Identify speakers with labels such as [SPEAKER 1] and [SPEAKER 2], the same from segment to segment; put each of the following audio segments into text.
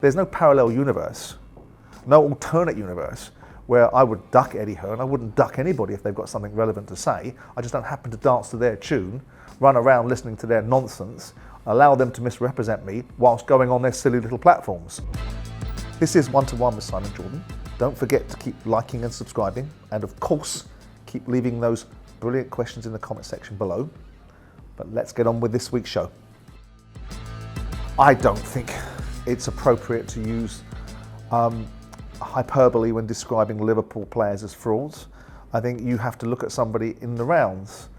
[SPEAKER 1] There's no parallel universe, no alternate universe where I would duck Eddie Hearn. I wouldn't duck anybody if they've got something relevant to say. I just don't happen to dance to their tune, run around listening to their nonsense, allow them to misrepresent me whilst going on their silly little platforms. This is One-to-One with Simon Jordan. Don't forget to keep liking and subscribing, and of course, keep leaving those brilliant questions in the comment section below. But let's get on with this week's show. I don't think it's appropriate to use hyperbole when describing Liverpool players as frauds. I think you have to look at somebody in the rounds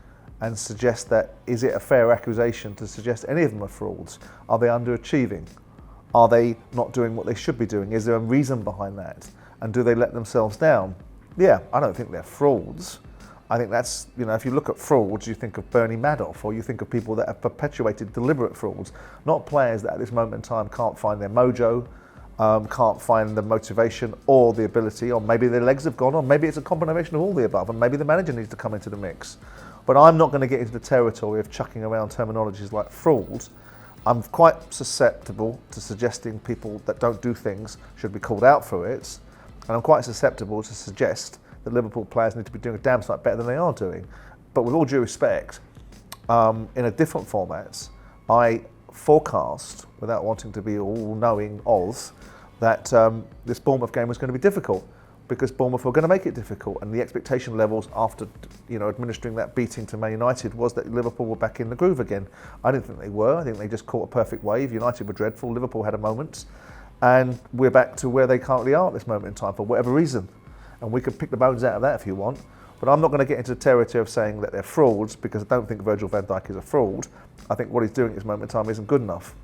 [SPEAKER 1] and suggest that, is it a fair accusation to suggest any of them are frauds? Are they underachieving? Are they not doing what they should be doing? Is there a reason behind that? And do they let themselves down? Yeah, I don't think they're frauds. I think that's, if you look at frauds, you think of Bernie Madoff, or you think of people that have perpetuated deliberate frauds, not players that at this moment in time can't find their mojo, can't find the motivation or the ability, or maybe their legs have gone, or maybe it's a combination of all the above, and maybe the manager needs to come into the mix. But I'm not going to get into the territory of chucking around terminologies like frauds. I'm quite susceptible to suggesting people that don't do things should be called out for it, and I'm quite susceptible to suggest that Liverpool players need to be doing a damn sight better than they are doing. But with all due respect, in a different format, I forecast, without wanting to be all-knowing Oz, that this Bournemouth game was going to be difficult, because Bournemouth were going to make it difficult, and the expectation levels after administering that beating to Man Utd was that Liverpool were back in the groove again. I didn't think they were. I think they just caught a perfect wave. United were dreadful. Liverpool had a moment, and we're back to where they currently are at this moment in time for whatever reason. And we could pick the bones out of that if you want. But I'm not going to get into the territory of saying that they're frauds, because I don't think Virgil van Dijk is a fraud. I think what he's doing at this moment in time isn't good enough.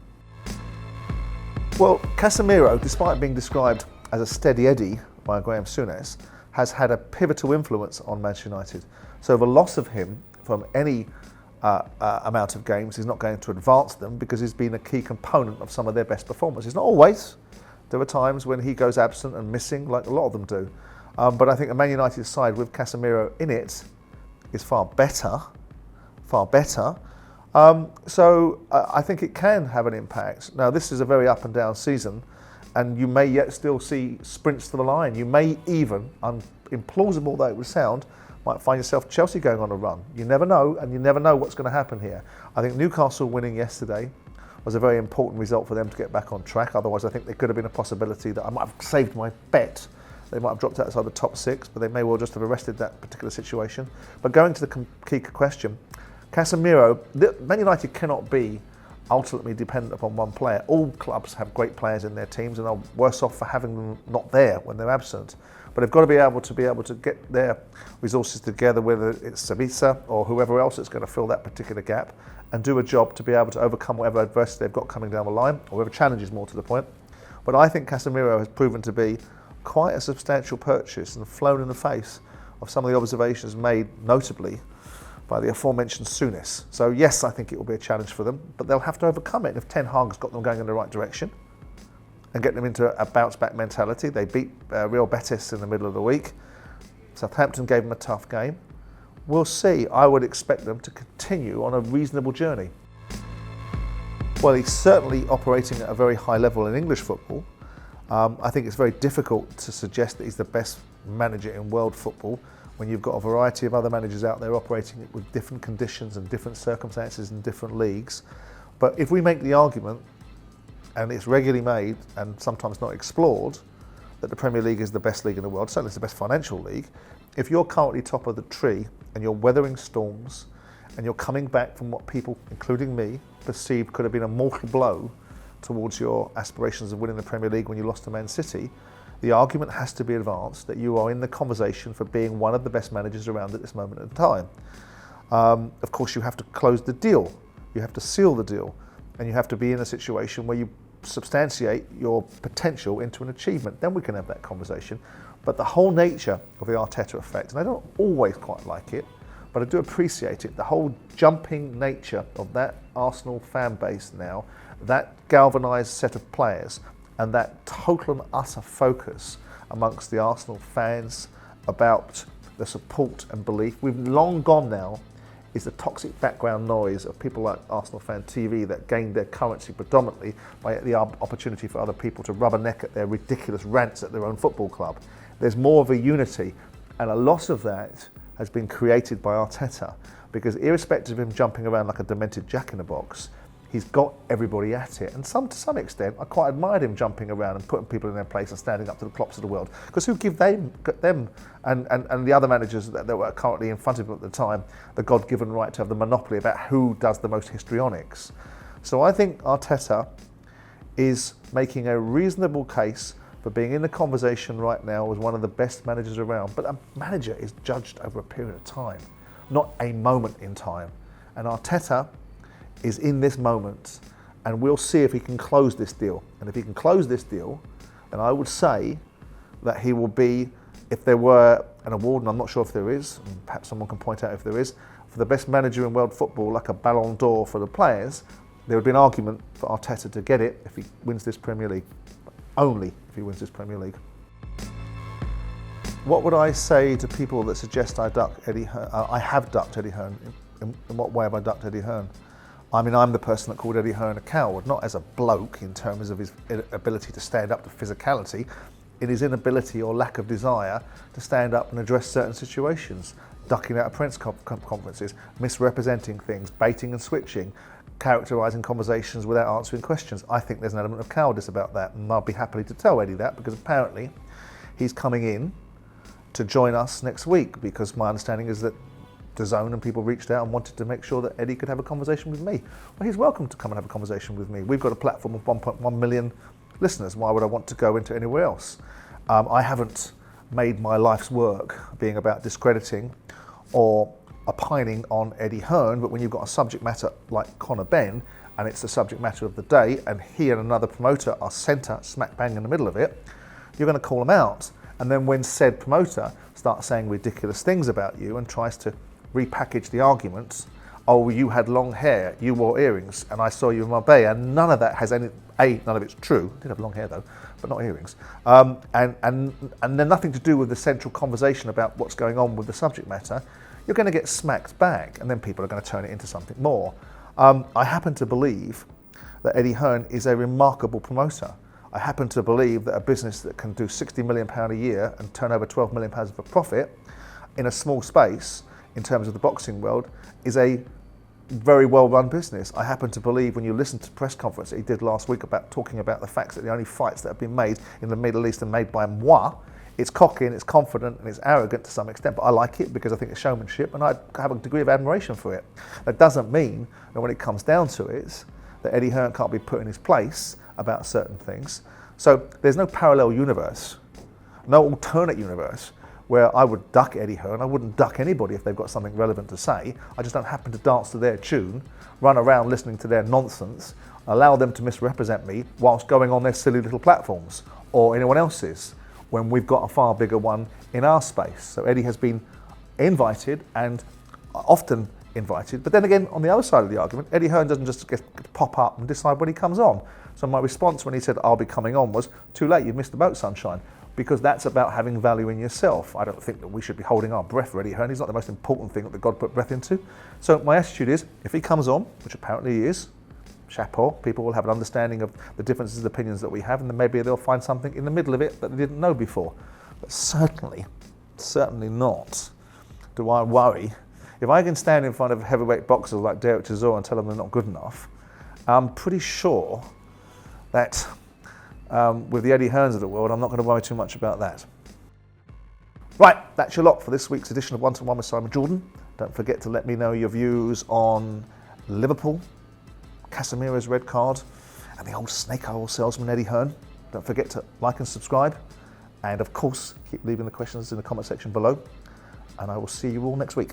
[SPEAKER 1] Well, Casemiro, despite being described as a steady Eddie by Graeme Souness, has had a pivotal influence on Manchester United. So the loss of him from any amount of games is not going to advance them, because he's been a key component of some of their best performances. Not always. There are times when he goes absent and missing, like a lot of them do. But I think the Man United side with Casemiro in it is far better. So I think it can have an impact. Now, this is a very up and down season, and you may yet still see sprints to the line. You may even, implausible though it would sound, might find yourself Chelsea going on a run. You never know, and you never know what's going to happen here. I think Newcastle winning yesterday was a very important result for them to get back on track. Otherwise, I think there could have been a possibility that I might have saved my bet. They might have dropped outside the top six, but they may well just have arrested that particular situation. But going to the key question, Casemiro, Man United cannot be ultimately dependent upon one player. All clubs have great players in their teams and are worse off for having them not there when they're absent. But they've got to be able to get their resources together, whether it's Sabitzer or whoever else is going to fill that particular gap, and do a job to be able to overcome whatever adversity they've got coming down the line, or whatever challenges, more to the point. But I think Casemiro has proven to be quite a substantial purchase, and flown in the face of some of the observations made, notably by the aforementioned Souness. So yes, I think it will be a challenge for them, but they'll have to overcome it. And if Ten Hag's got them going in the right direction and get them into a bounce-back mentality, they beat Real Betis in the middle of the week. Southampton gave them a tough game. We'll see. I would expect them to continue on a reasonable journey. Well, he's certainly operating at a very high level in English football. I think it's very difficult to suggest that he's the best manager in world football when you've got a variety of other managers out there operating with different conditions and different circumstances in different leagues. But if we make the argument, and it's regularly made and sometimes not explored, that the Premier League is the best league in the world, certainly it's the best financial league, if you're currently top of the tree and you're weathering storms and you're coming back from what people, including me, perceived could have been a mortal blow towards your aspirations of winning the Premier League when you lost to Man City, the argument has to be advanced that you are in the conversation for being one of the best managers around at this moment in time. Of course, you have to close the deal, you have to seal the deal, and you have to be in a situation where you substantiate your potential into an achievement. Then we can have that conversation. But the whole nature of the Arteta effect, and I don't always quite like it, but I do appreciate it, the whole jumping nature of that Arsenal fan base now, that galvanised set of players, and that total and utter focus amongst the Arsenal fans about the support and belief. We've long gone now is the toxic background noise of people like Arsenal Fan TV that gained their currency predominantly by the opportunity for other people to rubberneck at their ridiculous rants at their own football club. There's more of a unity, and a lot of that has been created by Arteta, because irrespective of him jumping around like a demented jack-in-the-box, he's got everybody at it. And to some extent, I quite admired him jumping around and putting people in their place and standing up to the Klopps of the world. Because who give them and the other managers that were currently in front of him at the time the God-given right to have the monopoly about who does the most histrionics? So I think Arteta is making a reasonable case for being in the conversation right now as one of the best managers around. But a manager is judged over a period of time, not a moment in time. And Arteta is in this moment, and we'll see if he can close this deal. And if he can close this deal, then I would say that he will be, if there were an award, and I'm not sure if there is, and perhaps someone can point out if there is, for the best manager in world football, like a Ballon d'Or for the players, there would be an argument for Arteta to get it if he wins this Premier League. Only if he wins this Premier League. What would I say to people that suggest I duck Eddie Hearn? I have ducked Eddie Hearn. In what way have I ducked Eddie Hearn? I mean, I'm the person that called Eddie Hearn a coward, not as a bloke in terms of his ability to stand up to physicality, in his inability or lack of desire to stand up and address certain situations, ducking out of press conferences, misrepresenting things, baiting and switching, characterising conversations without answering questions. I think there's an element of cowardice about that, and I'll be happy to tell Eddie that, because apparently he's coming in to join us next week, because my understanding is that DAZN and people reached out and wanted to make sure that Eddie could have a conversation with me. Well, he's welcome to come and have a conversation with me. We've got a platform of 1.1 million listeners. Why would I want to go into anywhere else? I haven't made my life's work being about discrediting or opining on Eddie Hearn, but when you've got a subject matter like Conor Benn, and it's the subject matter of the day, and he and another promoter are centre smack bang in the middle of it, you're going to call them out. And then when said promoter starts saying ridiculous things about you and tries to repackage the arguments, oh, you had long hair, you wore earrings, and I saw you in Marbella, and none of that has any, none of it's true. I did have long hair though, but not earrings. And they're nothing to do with the central conversation about what's going on with the subject matter. You're going to get smacked back, and then people are going to turn it into something more. I happen to believe that Eddie Hearn is a remarkable promoter. I happen to believe that a business that can do £60 million a year and turn over £12 million of a profit in a small space, in terms of the boxing world, is a very well-run business. I happen to believe, when you listen to the press conference that he did last week about talking about the facts that the only fights that have been made in the Middle East are made by moi, it's cocky and it's confident and it's arrogant to some extent, but I like it because I think it's showmanship and I have a degree of admiration for it. That doesn't mean that when it comes down to it, that Eddie Hearn can't be put in his place about certain things. So there's no parallel universe, no alternate universe where I would duck Eddie Hearn. I wouldn't duck anybody if they've got something relevant to say. I just don't happen to dance to their tune, run around listening to their nonsense, allow them to misrepresent me whilst going on their silly little platforms or anyone else's, when we've got a far bigger one in our space. So Eddie has been invited, and often invited, but then again, on the other side of the argument, Eddie Hearn doesn't just pop up and decide when he comes on. So my response when he said, I'll be coming on, was, too late, you've missed the boat, sunshine. Because that's about having value in yourself. I don't think that we should be holding our breath for Eddie Hearn. He's not the most important thing that God put breath into. So my attitude is, if he comes on, which apparently he is, chapeau, people will have an understanding of the differences of opinions that we have, and then maybe they'll find something in the middle of it that they didn't know before. But certainly not do I worry. If I can stand in front of heavyweight boxers like Derek Chisora and tell them they're not good enough, I'm pretty sure that with the Eddie Hearns of the world, I'm not going to worry too much about that. Right, that's your lot for this week's edition of 1-to-1 with Simon Jordan. Don't forget to let me know your views on Liverpool, Casemiro's red card, and the old snake oil salesman Eddie Hearn. Don't forget to like and subscribe, and of course, keep leaving the questions in the comment section below, and I will see you all next week.